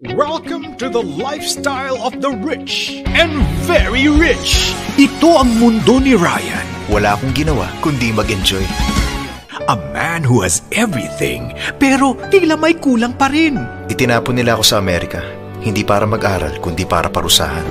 Welcome to the lifestyle of the rich and very rich. Ito ang mundo ni Ryan. Wala akong ginawa kundi mag-enjoy. A man who has everything, pero tila may kulang pa rin. Itinapon nila ako sa Amerika. Hindi para mag-aral, kundi para parusahan.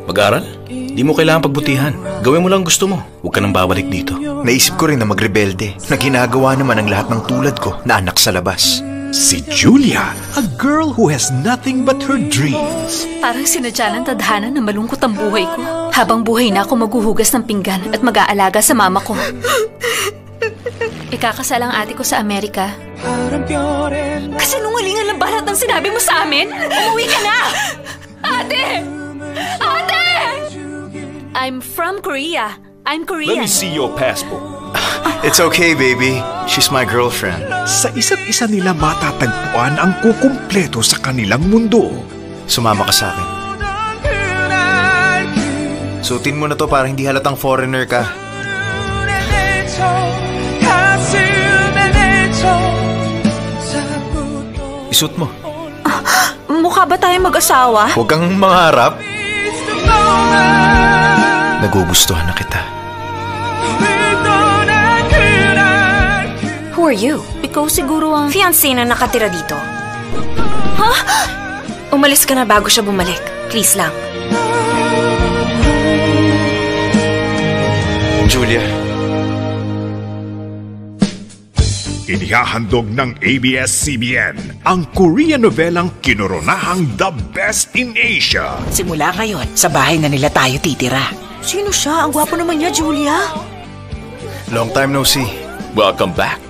Mag-aral? Di mo kailangan pagbutihan. Gawin mo lang gusto mo. Huwag ka nang babalik dito. Naisip ko rin na magrebelde, na ginagawa naman ang lahat ng tulad ko na anak sa labas. Si Julia, a girl who has nothing but her dreams. Parang sinadya ng tadhana na malungkot ang buhay ko. Habang buhay na ako maghuhugas ng pinggan at mag-aalaga sa mama ko. Ikakasal ang ate ko sa Amerika. Kasinungalingan lang ba lahat ng sinabi mo sa amin? Umuwi ka na! Ate! Ate! I'm from Korea. I'm Korean. Let me see your passport. It's okay, baby. She's my girlfriend. Sa isa't isa nila matatagpuan ang kukumpleto sa kanilang mundo. Sumama ka sa akin. Suotin mo na to para hindi halatang foreigner ka. Isuot mo. Mukha ba tayo mag-asawa? Huwag kang mangarap. Nagugustuhan na kita. Who are you? Ikaw siguro ang... Fiancé na nakatira dito. Ha? Umalis ka na bago siya bumalik. Please lang. Julia. Inihahandog ng ABS-CBN ang Korean novelang kinoronahang The Best in Asia. Simula ngayon, sa bahay na nila tayo titira. Sino siya? Ang gwapo naman niya, Julia. Long time no see. Welcome back.